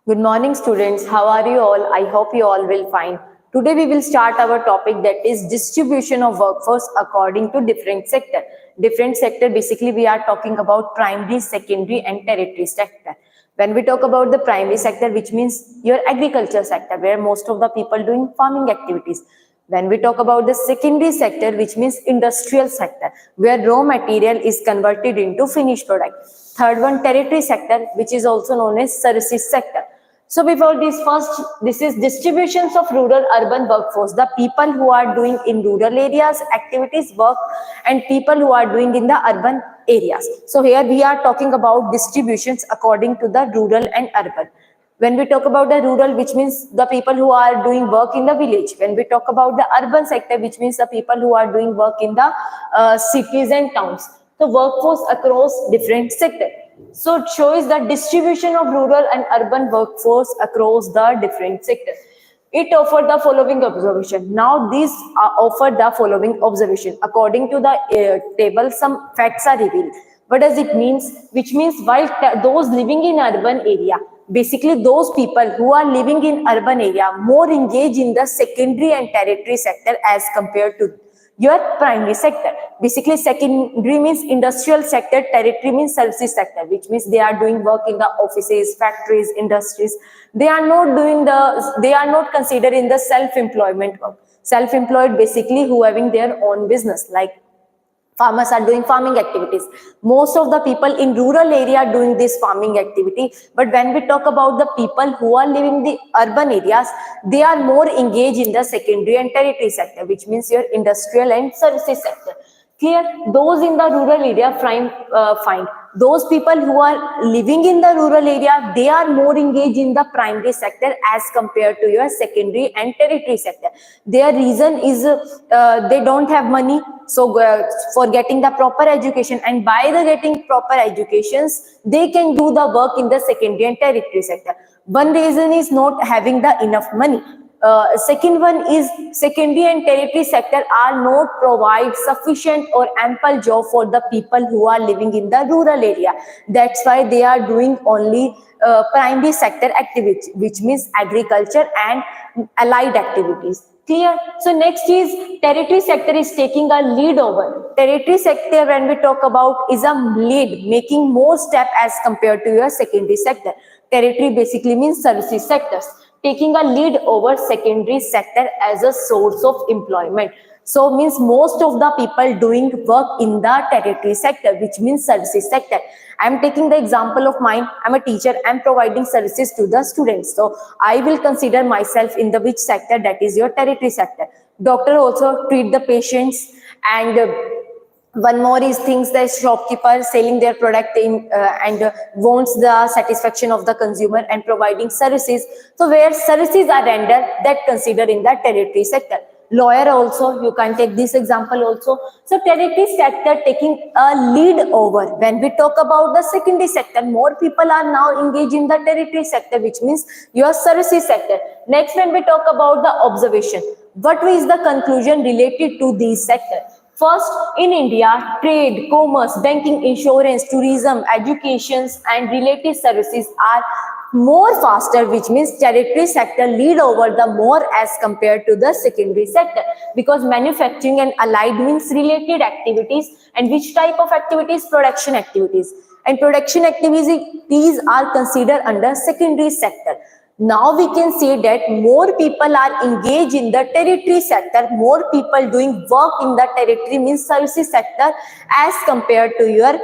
Good morning, students. How are you all? I hope you all will fine. Today we will start our topic, that is distribution of workforce according to different sector. Different sector, basically we are talking about primary, secondary and tertiary sector. When we talk about the primary sector, which means your agriculture sector, where most of the people doing farming activities. When we talk about the secondary sector, which means industrial sector, where raw material is converted into finished product. Third one, tertiary sector, which is also known as services sector. So before this, first, this is distributions of rural urban workforce, the people who are doing in rural areas activities work and people who are doing in the urban areas. So here we are talking about distributions according to the rural and urban. When we talk about the rural, which means the people who are doing work in the village. When we talk about the urban sector, which means the people who are doing work in the cities and towns. So workforce across different sectors. So it shows the distribution of rural and urban workforce across the different sectors. It offered the following observation. Now these offer the following observation. According to the table, some facts are revealed. What does it mean? Which means while those living in urban area, basically those people who are living in urban area more engage in the secondary and tertiary sector as compared to your primary sector. Basically secondary means industrial sector, tertiary means services sector, which means they are doing work in the offices, factories, industries. They are not considered in the self-employment work. Self-employed, basically who having their own business, like farmers are doing farming activities. Most of the people in rural area are doing this farming activity. But when we talk about the people who are living in the urban areas, they are more engaged in the secondary and tertiary sector, which means your industrial and services sector. Clear? Those in the rural area find those people who are living in the rural area, they are more engaged in the primary sector as compared to your secondary and tertiary sector. Their reason is they don't have money, so for getting the proper education, and by the getting proper educations, they can do the work in the secondary and tertiary sector. One reason is not having the enough money. Second one is secondary and tertiary sector are not provide sufficient or ample job for the people who are living in the rural area. That's why they are doing only primary sector activities, which means agriculture and allied activities. Clear? So next is tertiary sector is taking a lead over. Tertiary sector, when we talk about, is a lead, making more step as compared to your secondary sector. Tertiary basically means services sectors, taking a lead over secondary sector as a source of employment. So means most of the people doing work in the tertiary sector, which means services sector. I am taking the example of mine. I am a teacher. I am providing services to the students. So I will consider myself in the which sector, that is your tertiary sector. Doctor also treat the patients, and one more is things that shopkeeper selling their product in and wants the satisfaction of the consumer and providing services. So where services are rendered, that considered in the tertiary sector. Lawyer also, you can take this example also. So tertiary sector taking a lead over. When we talk about the secondary sector, more people are now engaged in the tertiary sector, which means your services sector. Next, when we talk about the observation, what is the conclusion related to these sectors? First, in India, trade, commerce, banking, insurance, tourism, education and related services are more faster, which means tertiary sector lead over the more as compared to the secondary sector, because manufacturing and allied means related activities. And which type of activities? Production activities. And production activities are considered under secondary sector. Now we can see that more people are engaged in the tertiary sector, more people doing work in the tertiary means services sector as compared to your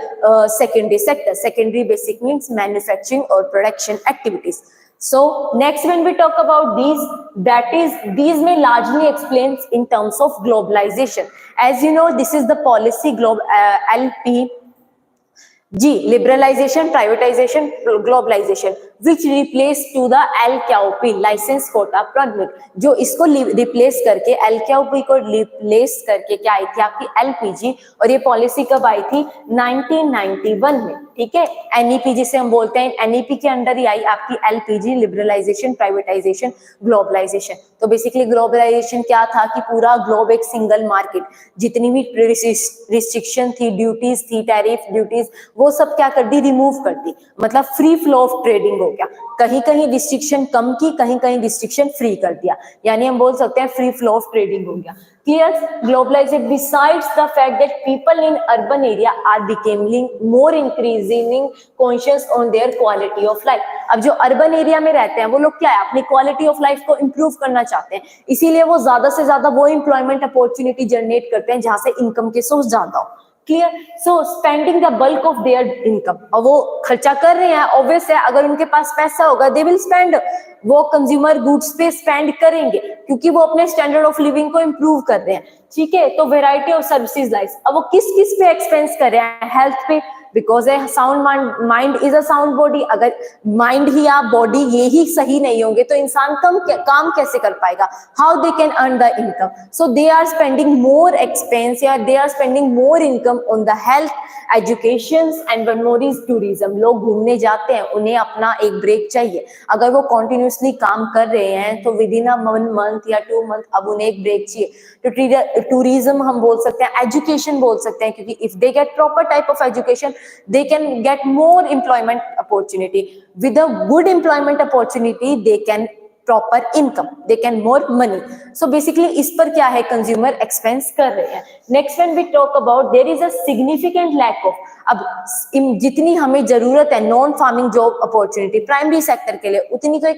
secondary sector. Secondary basic means manufacturing or production activities. So next, when we talk about these may largely explain in terms of globalization. As you know, this is the policy LP. G, liberalization, privatization, globalization. Which replace to the LQP license quota permit, जो इसको replace करके एलक्यूपी को replace करके क्या आई थी आपकी LPG, और ये पॉलिसी कब आई थी 1991 में, ठीक है। एनईपी जिसे हम बोलते हैं, एनईपी के अंडर ही आई आपकी एलपीजी, लिबरलाइजेशन, प्राइवेटाइजेशन, ग्लोबलाइजेशन। तो बेसिकली ग्लोबलाइजेशन क्या था कि पूरा ग्लोब एक सिंगल मार्केट, जितनी भी रिस्ट्रिक्शन थी, ड्यूटीज थी, टैरिफ ड्यूटीज, वो सब क्या कर दी, रिमूव कर दी, मतलब फ्री फ्लो ऑफ ट्रेडिंग हो गया। कहीं कहीं रिस्ट्रिक्शन कम की, कहीं कहीं रिस्ट्रिक्शन फ्री कर दिया, यानी हम बोल सकते हैं फ्री फ्लो ऑफ ट्रेडिंग हो गया। Clear? Globalization, besides the fact that people in urban area are becoming more increasing conscious on their quality of life. अब जो अर्बन एरिया में रहते हैं वो लोग क्या है, अपनी क्वालिटी ऑफ लाइफ को इम्प्रूव करना चाहते हैं, इसीलिए वो ज्यादा से ज्यादा वो एम्प्लॉयमेंट अपॉर्चुनिटी जनरेट करते हैं जहां से इनकम के सोर्स ज्यादा हो। Clear? So spending the bulk of their income, और वो खर्चा कर रहे हैं, ऑब्वियस है, अगर उनके पास पैसा होगा दे विल स्पेंड, वो कंज्यूमर गुड्स पे स्पेंड करेंगे क्योंकि वो अपने स्टैंडर्ड ऑफ लिविंग को इंप्रूव कर रहे हैं, ठीक है। तो वेराइटी ऑफ सर्विसेज लाइफ, अब वो किस किस पे एक्सपेंस कर रहे हैं, हेल्थ पे, because A sound mind is a sound body. अगर माइंड ही या बॉडी ये ही सही नहीं होंगे तो इंसान काम कैसे कर पाएगा, how they can earn the income. So they are spending more expense या they are spending more income on the health, education and one more is tourism. लोग घूमने जाते हैं, उन्हें अपना एक ब्रेक चाहिए, अगर वो कॉन्टिन्यूसली काम कर रहे हैं तो विद इन अ 1 मंथ या 2 मंथ अब उन्हें एक ब्रेक चाहिए। तो टूरिज्म हम बोल सकते हैं, एजुकेशन बोल सकते हैं, क्योंकि if they get proper type of education they can get more employment opportunity. With a good employment opportunity they can proper income, they can more money. So basically इस पर क्या है, consumer expense कर रहे हैं। Next when we talk about there is a significant lack of, अब जितनी हमें जरूरत है non farming job opportunity primary sector के लिए, उतनी तो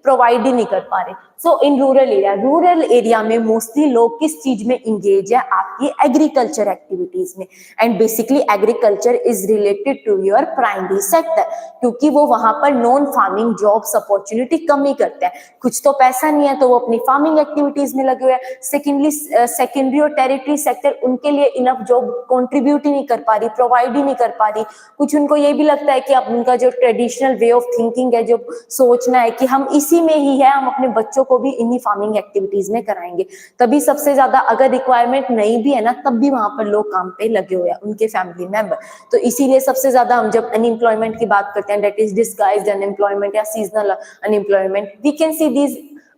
प्रोवाइड ही नहीं कर पा रहे। सो इन रूरल एरिया में मोस्टली लोग किस चीज में इंगेज है, आपकी एग्रीकल्चर एक्टिविटीज में, and basically agriculture is related to your primary sector, क्योंकि वो वहां पर नॉन फार्मिंग जॉब्स अपॉर्चुनिटी कम ही करते हैं, कुछ तो पैसा नहीं है तो वो अपनी फार्मिंग एक्टिविटीज में लगे हुए हैं। सेकेंडरी और टेरिटरी सेक्टर उनके लिए इनफ जॉब कंट्रीब्यूट ही नहीं कर पा रही, प्रोवाइड ही नहीं कर पा रही। कुछ उनको ये भी लगता है कि अब उनका जो ट्रेडिशनल वे ऑफ थिंकिंग है, जो सोचना है कि हम इसी में ही है, हम अपने बच्चों को भी इन्हीं फार्मिंग एक्टिविटीज में कराएंगे, तभी सबसे ज्यादा, अगर रिक्वायरमेंट नहीं भी है ना तब भी वहां पर लोग काम पे लगे हुए हैं, उनके फैमिली मेंबर। तो इसीलिए सबसे ज्यादा हम जब अनएम्प्लॉयमेंट की बात करते हैं, दैट इज डिस्गाइज्ड अनएम्प्लॉयमेंट या seasonal unemployment, we can see these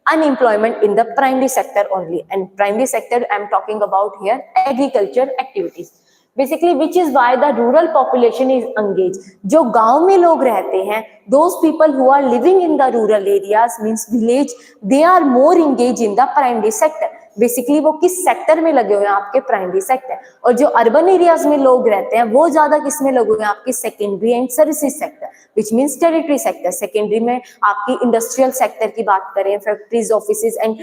unemployment in the primary sector only, and primary sector I am talking about here agriculture activities basically, which is why the rural population is engaged. जो गांव में लोग रहते हैं, those people who are living in the rural areas means village, they are more engaged in the primary sector. Basically वो किस sector में लगे हुए हैं, आपके प्राइमरी सेक्टर। और जो अर्बन एरियाज में लोग रहते हैं वो ज्यादा किस में लगे हुए हैं, आपके secondary and services sector, which means territory sector. Secondary में आपकी इंडस्ट्रियल सेक्टर की बात करें, फैक्ट्रीज, ऑफिसेज, एंड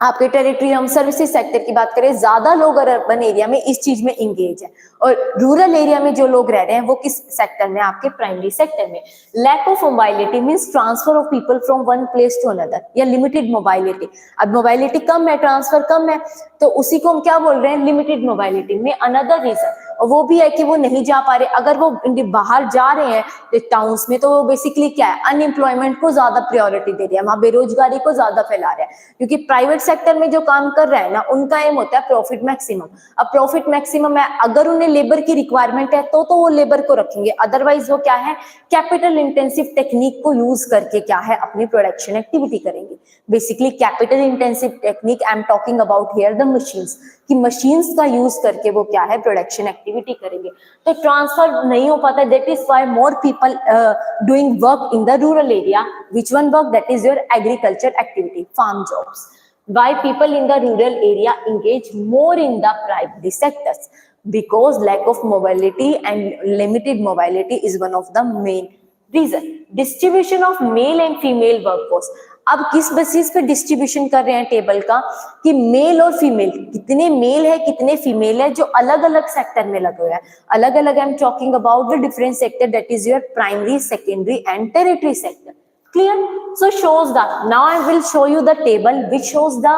आपके टेरिटरी हम सर्विसेज सेक्टर की बात करें, ज्यादा लोग अर्बन एरिया में इस चीज में इंगेज है, और रूरल एरिया में जो लोग रह रहे हैं वो किस सेक्टर में, आपके प्राइमरी सेक्टर में। Lack of mobility means transfer of people from one place to another, या लिमिटेड मोबाइलिटी। अब मोबाइलिटी कम है, ट्रांसफर कम है, तो उसी को हम क्या बोल रहे हैं, लिमिटेड मोबाइलिटी में। अनदर रीजन, और वो भी है कि वो नहीं जा पा रहे, अगर वो बाहर जा रहे हैं टाउन्स में तो वो बेसिकली क्या है, अनएम्प्लॉयमेंट को ज्यादा प्रायोरिटी दे रहे हैं, वहां बेरोजगारी को ज्यादा फैला रहे हैं, क्योंकि प्राइवेट सेक्टर में जो काम कर रहा है ना उनका एम होता है प्रॉफिट मैक्सिमम। अब प्रॉफिट मैक्सिमम है, अगर उन्हें लेबर की रिक्वायरमेंट है तो वो लेबर को रखेंगे, अदरवाइज वो क्या है, कैपिटल इंटेंसिव टेक्निक को यूज करके क्या है, अपनी प्रोडक्शन एक्टिविटी करेंगे। Basically capital intensive technique I am talking about here the machines, कि मशीन्स का यूज करके वो क्या है, प्रोडक्शन एक्टिविटी करेंगे। तो ट्रांसफर नहीं हो पाता, that is why more people doing work in the rural area, which one work, that is your agriculture activity, farm jobs. Why people in the rural area engage more in the primary sectors? Because lack of mobility and limited mobility is one of the main reason. Distribution of male and female workforce. अब किस basis पे distribution कर रहे हैं table का, कि mail और female, कितने मेल है कितने फीमेल है जो अलग अलग सेक्टर में लगे हुए हैं। अलग अलग आई am talking about the different sector, that is your primary, secondary and territory sector. Clear? So shows the, now I will show you the table which shows the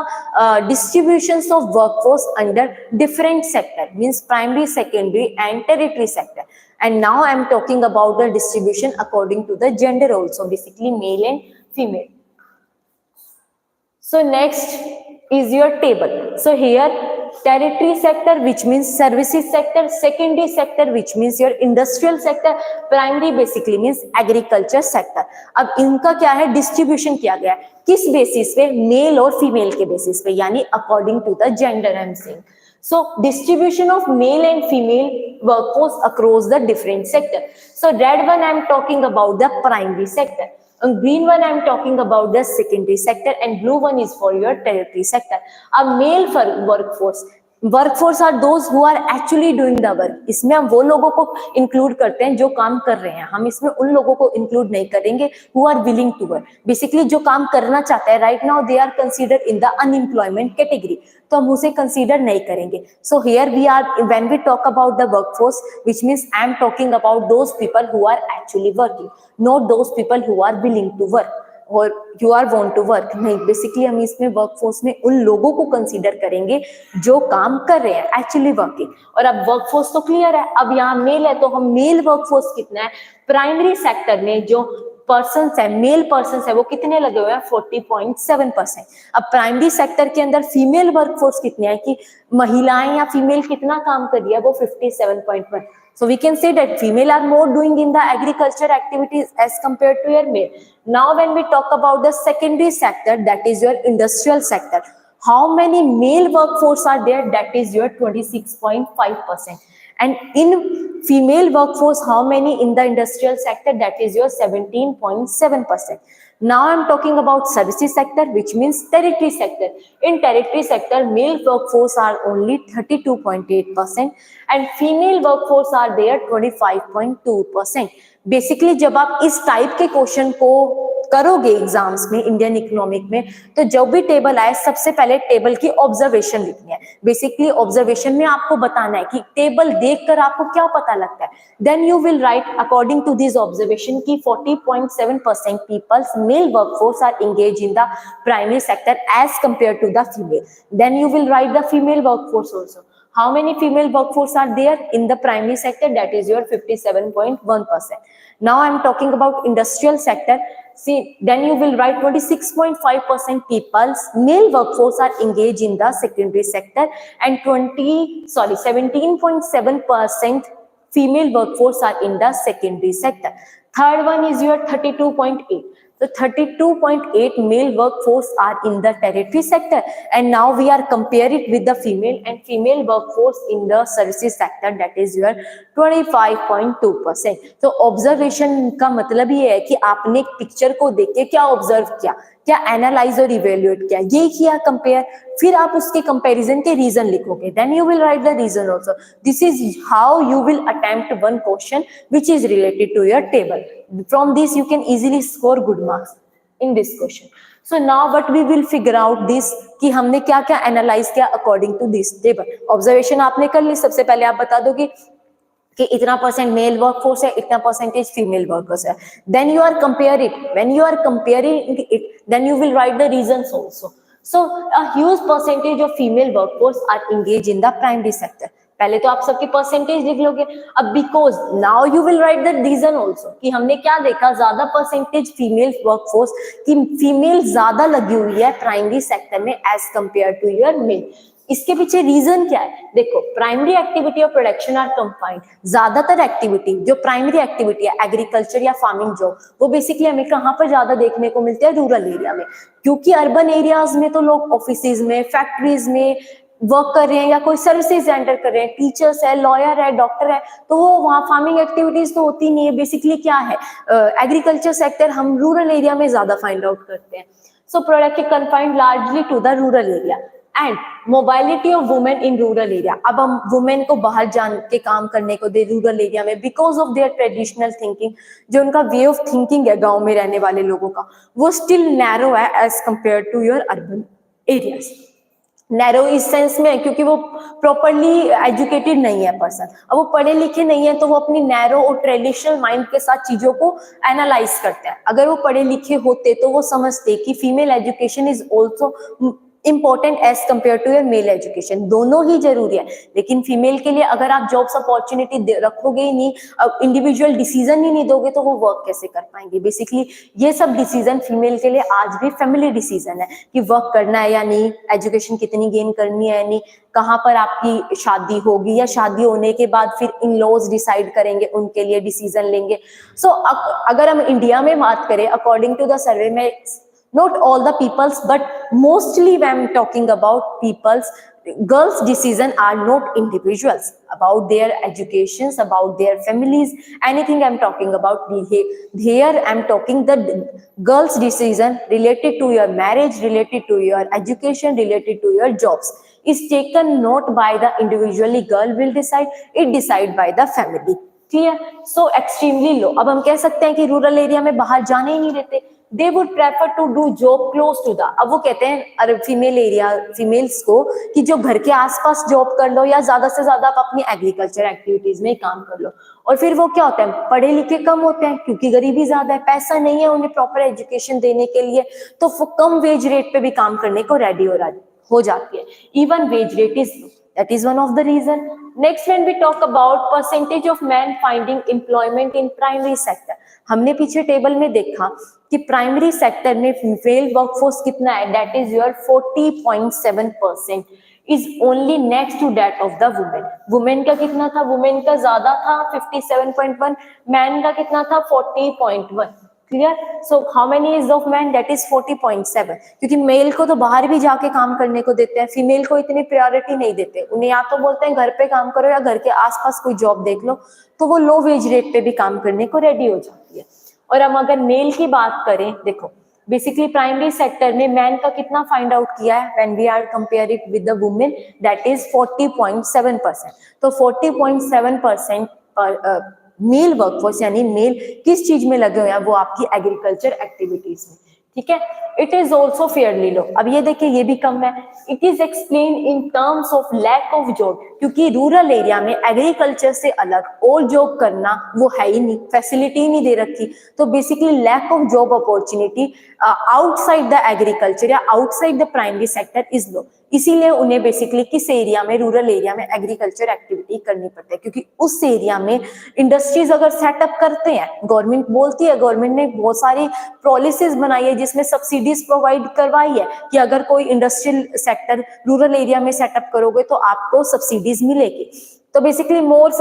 distributions of workforce under different sector, means primary, secondary and tertiary sector. And now I am talking about the distribution according to the gender also, basically male and female. So next is your table. So here territory sector, which means services sector, secondary sector, which means your industrial sector, primary basically means agriculture sector. अब इनका क्या है, distribution किया गया है किस basis पे, mail और फीमेल के बेसिस पे, यानी according to the gender I am saying. So distribution of male and female workforce across the different sector. So red one I am talking about the primary sector. And green one I am talking about the secondary sector, and blue one is for your tertiary sector. A male workforce are those who are actually doing the work. इसमें हम वो लोगों को include करते हैं जो काम कर रहे हैं, हम इसमें उन लोगों को इंक्लूड नहीं करेंगे who are willing to work. Basically जो काम करना चाहते हैं, right now they are considered in the unemployment category, तो हम उसे कंसीडर नहीं करेंगे. So here we are, when we talk about the workforce, which means I am talking about those people who are actually working, not those people who are willing to work और you are want to work. नहीं, basically हम इसमें workforce में उन लोगों को consider करेंगे जो काम कर रहे हैं, एक्चुअली वर्किंग. और अब वर्कफोर्स तो क्लियर है. अब यहाँ मेल है तो हम मेल वर्कफोर्स कितना है, प्राइमरी सेक्टर में जो पर्सन्स है, मेल पर्सन्स है, वो कितने लगे हुए हैं, 40.7%. अब प्राइमरी सेक्टर के अंदर फीमेल वर्कफोर्स कितने हैं, कि महिलाएं या फीमेल कितना काम कर रही है, वो 57.1. So we can say that female are more doing in the agriculture activities as compared to your male. Now when we talk about the secondary sector, that is your industrial sector, how many male workforce are there, that is your 26.5%. And in female workforce, how many in the industrial sector, that is your 17.7%. Now I'm talking about services sector, which means territory sector. In territory sector, male workforce are only 32.8% and female workforce are there 25.2%. Basically जब आप इस type के question को करोगे exams में, Indian economic में, तो जब भी टेबल आए सबसे पहले टेबल की ऑब्जर्वेशन लिखनी है. बेसिकली ऑब्जर्वेशन में आपको बताना है कि टेबल देखकर आपको क्या पता लगता है. Then you will write according to this observation की 40.7% peoples male workforce are engage in the primary sector as compare to the female. Then you will write the female workforce also. How many female workforce are there in the primary sector, that is your 57.1%. Now I am talking about industrial sector. See, then you will write 26.5% people's male workforce are engaged in the secondary sector and 17.7% female workforce are in the secondary sector. Third one is your 32.8. So 32.8 male workforce are in the tertiary sector, and now we are compare it with the female and female workforce in the services sector, that is your 25.2%. तो observation का मतलब ये है कि आपने एक picture को देख के क्या ऑब्जर्व किया, क्या एनालाइज और इवेल्युएट किया, ये किया कंपेयर, फिर आप उसके कंपैरिजन के रीजन लिखोगे. Then you will write the reason also. This is how you will attempt one question which is related to your table. From this you can easily score good marks in this question. So now what we will figure out this कि हमने क्या क्या analyse किया according to this table. Observation आपने कर ली. सबसे पहले आप बता दोगे कि इतना परसेंट मेल वर्कफोर्स है, इतना परसेंटेज फीमेल वर्कर्स है. Then you are compare it. When you are comparing it, then you will write the reasons also. So a huge percentage of female workforce are engage in the primary sector. पहले तो आप सबकी percentage लिख लोगे. अब because now you will write the reason also कि हमने क्या देखा, ज्यादा परसेंटेज फीमेल वर्कफोर्स की, फीमेल ज्यादा लगी हुई है प्राइमरी सेक्टर में as compare to your male. इसके पीछे रीजन क्या है, देखो प्राइमरी एक्टिविटी और प्रोडक्शन आर कंबाइंड. ज्यादातर एक्टिविटी जो प्राइमरी एक्टिविटी है, एग्रीकल्चर या फार्मिंग जॉब, वो बेसिकली हमें कहाँ पर ज्यादा देखने को मिलते हैं, रूरल एरिया में. क्योंकि अर्बन एरियाज में तो लोग ऑफिसेज में, फैक्ट्रीज में वर्क कर रहे हैं या कोई सर्विसेज एंटर कर रहे हैं, टीचर्स है, लॉयर है, डॉक्टर है, तो वो वहाँ फार्मिंग एक्टिविटीज तो होती नहीं है. बेसिकली क्या है, एग्रीकल्चर सेक्टर हम रूरल एरिया में ज्यादा फाइंड आउट करते हैं. So product confined largely to the rural area and mobility of women in rural area. अब हम वुमेन को बाहर जान के काम करने को दे रूरल एरिया में, because of their traditional thinking, जो उनका वे ऑफ थिंकिंग है गांव में रहने वाले लोगों का, वो स्टिल नैरो है as compare to your urban areas. Narrow इस सेंस में है क्योंकि वो प्रॉपरली एजुकेटेड नहीं है पर्सन. अब वो पढ़े लिखे नहीं है तो वो अपनी नैरो और ट्रेडिशनल माइंड के साथ चीजों को एनालाइज करते हैं. अगर वो पढ़े लिखे होते तो वो समझते कि female education is also important as compare to your male education, दोनों ही जरूरी है। लेकिन फीमेल के लिए अगर आप जॉब्स अपॉर्चुनिटी रखोगे ही नहीं, अब इंडिविजुअल डिसीजन ही नहीं दोगे, तो वो वर्क कैसे कर पाएंगे। बेसिकली ये सब डिसीजन फीमेल के लिए आज भी फैमिली डिसीजन है कि वर्क करना है या नहीं, एजुकेशन कितनी गेन करनी है या नहीं, कहाँ पर आपकी शादी होगी, या शादी होने के बाद फिर इन लॉज डिसाइड करेंगे, उनके लिए डिसीजन लेंगे। सो अगर हम इंडिया में बात करें, अकॉर्डिंग टू द सर्वे में, not all the peoples but mostly when I'm talking about peoples, girls decision are not individuals about their educations, about their families, anything I'm talking about here I'm talking the girls decision related to your marriage, related to your education, related to your jobs is taken not by the individually girl will decide, it decide by the family। Clear. So extremely low. अब हम कह सकते हैं कि rural area में बाहर जाने ही नहीं देते, they would prefer to do job close to the, अब वो कहते हैं अरे फीमेल्स को कि जो घर के आसपास जॉब कर लो, या ज्यादा से ज्यादा आप अपनी एग्रीकल्चर एक्टिविटीज में काम कर लो। और फिर वो क्या होता है, पढ़े लिखे कम होते हैं क्योंकि गरीबी ज्यादा है, पैसा नहीं है उन्हें प्रॉपर एजुकेशन देने के लिए, तो वो कम वेज रेट पे भी काम करने को रेडी हो जाती है। Even wage rate is, that is one of the reason। Next, when we talk about percentage of men finding employment in primary sector, हमने पीछे टेबल में देखा कि प्राइमरी सेक्टर में फीमेल वर्कफोर्स कितना है, that is your 40.7% is only next to that of the women। Women का कितना था, वुमेन का ज्यादा था 57.1, मैन का कितना था 40.1। Clear. So how many is of man, that is 40.7। क्योंकि मेल को तो बाहर भी जाके काम करने को देते हैं, फीमेल को इतनी प्रायोरिटी नहीं देते, उन्हें या तो बोलते हैं घर पे काम करो या घर के आसपास कोई जॉब देख लो, तो वो लो वेज रेट पे भी काम करने को रेडी हो जाती है। और हम अगर मेल की बात करें, देखो बेसिकली प्राइमरी सेक्टर में मैन का कितना फाइंड आउट किया है, when we are compare it with the women, that is 40.7%। तो 40.7% मेल वर्कफोर्स यानी मेल किस चीज में लगे हुए हैं, वो आपकी एग्रीकल्चर एक्टिविटीज में। ठीक है। It is also fairly low. अब ये देखिए ये भी कम है। It is explain in terms of lack of job, क्योंकि रूरल एरिया में एग्रीकल्चर से अलग और जॉब करना वो है ही नहीं, फैसिलिटी नहीं दे रखी। तो basically lack of job opportunity outside the agriculture या outside the primary sector is low. इसीलिए उन्हें बेसिकली किस एरिया में, रूरल एरिया में एग्रीकल्चर एक्टिविटी करनी पड़ती है, क्योंकि उस एरिया में इंडस्ट्रीज अगर सेटअप करते हैं, गवर्नमेंट बोलती है, गवर्नमेंट ने बहुत सारी पॉलिसीज बनाई है जिसमें सब्सिडीज प्रोवाइड करवाई है कि अगर कोई इंडस्ट्रियल सेक्टर रूरल एरिया में सेटअप करोगे तो आपको सब्सिडीज मिलेगी। तो बेसिकली मोर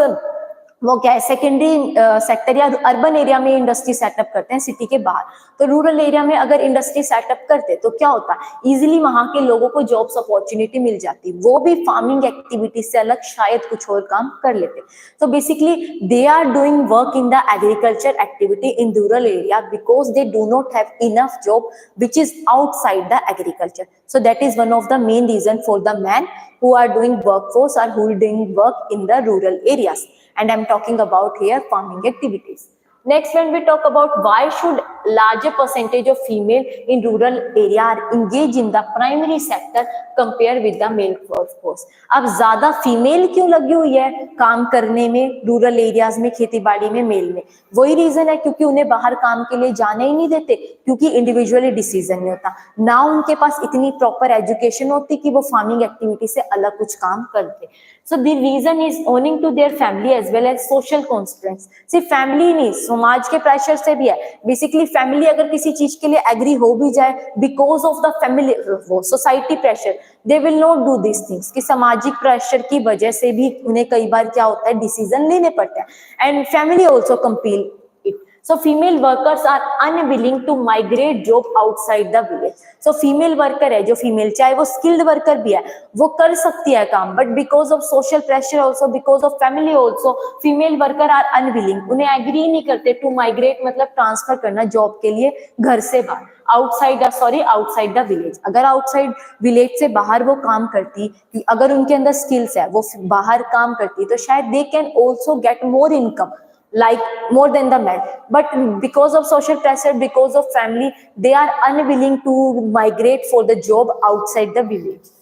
वो क्या है, सेकेंडरी सेक्टर या अर्बन एरिया में इंडस्ट्री सेटअप करते हैं सिटी के बाहर। तो रूरल एरिया में अगर इंडस्ट्री सेटअप करते तो क्या होता, इजीली वहां के लोगों को जॉब्स अपॉर्चुनिटी मिल जाती, वो भी फार्मिंग एक्टिविटी से अलग शायद कुछ और काम कर लेते। तो basically they are doing work in the agriculture activity in rural area because they do not have enough job which is outside the agriculture. So that is one of the main reason for the men who are doing workforce or who are doing work in the rural areas, and I'm talking about here farming activities। Next, when we talk about why should larger percentage of female in rural area are engaged in the primary sector compare with the male workforce। अब ज्यादा female क्यों लगी हुई है काम करने में rural areas में, खेती बाड़ी में मेल में? वही रीजन है क्योंकि उन्हें बाहर काम के लिए जाने ही नहीं देते, क्योंकि इंडिविजुअली डिसीजन नहीं होता ना, उनके पास इतनी प्रॉपर एजुकेशन होती कि वो फार्मिंग एक्टिविटी से अलग कुछ काम करते। So the reason is owing to their family as well as social constraints। सिर्फ फैमिली नहीं, समाज के प्रेशर से भी है। बेसिकली फैमिली अगर किसी चीज के लिए एग्री हो भी जाए, बिकॉज ऑफ द फैमिली वो society pressure, they will not do this things, कि सामाजिक प्रेशर की वजह से भी उन्हें कई बार क्या होता है, डिसीजन लेने पड़ते हैं। And family also compel it. So female workers are unwilling to migrate job outside the village। So female worker है जो फीमेल, चाहे वो स्किल्ड वर्कर भी है, वो कर सकती है काम, but because of social pressure also, because of family also, female worker are unwilling, उन्हें एग्री नहीं करते टू माइग्रेट, मतलब ट्रांसफर करना जॉब के लिए घर से बाहर, आउटसाइड द विलेज। अगर आउटसाइड विलेज से बाहर वो काम करती, अगर उनके अंदर स्किल्स है, वो बाहर काम करती, तो शायद they can also get more income like more than the men, but because of social pressure, because of family, they are unwilling to migrate for the job outside the village।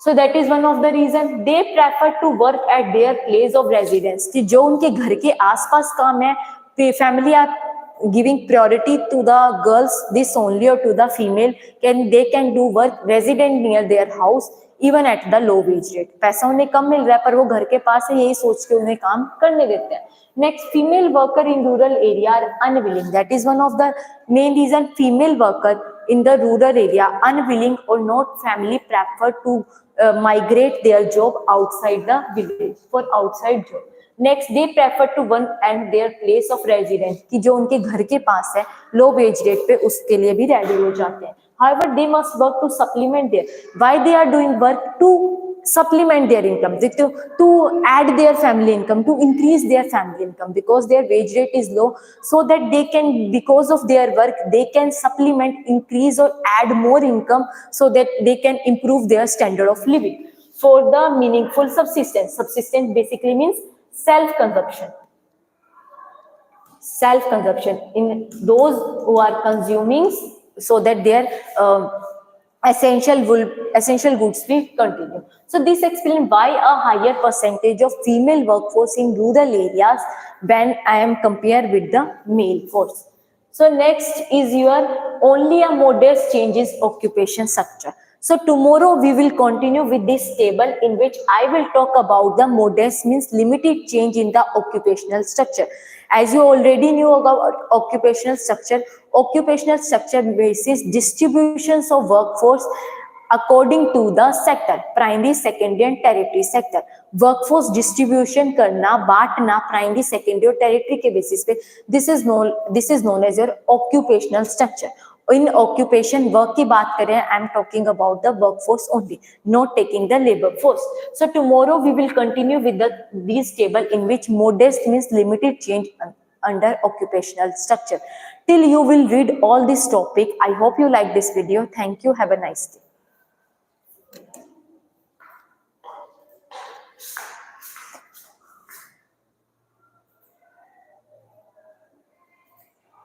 So that is one of the reason they prefer to work at their place of residence, कि जो उनके घर के आसपास काम है, family giving priority to the girls this only or to the female, they can do work resident near their house even at the low wage rate. पैसा उन्हें कम मिल रहा है पर वो घर के पास है, यही सोच के उन्हें काम करने देते हैं. Next, female worker in rural area are unwilling. That is one of the main reason female worker in the rural area unwilling or not family prefer to migrate their job outside the village for outside job. Next, they prefer to one and their place of residence, कि जो उनके घर के पास है लो wage rate पे उसके लिए भी रेडी हो जाते हैं. However they must work to supplement their, why they are doing work to supplement their income, to add their family income, to increase their family income, because their wage rate is low, so that they can, because of their work, they can supplement, increase or add more income, so that they can improve their standard of living for the meaningful subsistence. Subsistence basically means self-consumption. Self-consumption in those who are consuming, so that their essential goods will continue. So this explains why a higher percentage of female workforce in rural areas when I am compared with the male force. So next is your only a modest change is occupation structure. So tomorrow we will continue with this table in which I will talk about the modest means limited change in the occupational structure. As you already knew about occupational structure basis distributions of workforce according to the sector, primary, secondary and tertiary sector. Workforce distribution करना, बांटना primary, secondary और tertiary के basis पे, this is known as your occupational structure. In occupation work की बात करें, I am talking about the workforce only, not taking the labor force. So tomorrow we will continue with these table in which modest means limited change under occupational structure. Till you will read all this topic. I hope you like this video. Thank you. Have a nice day.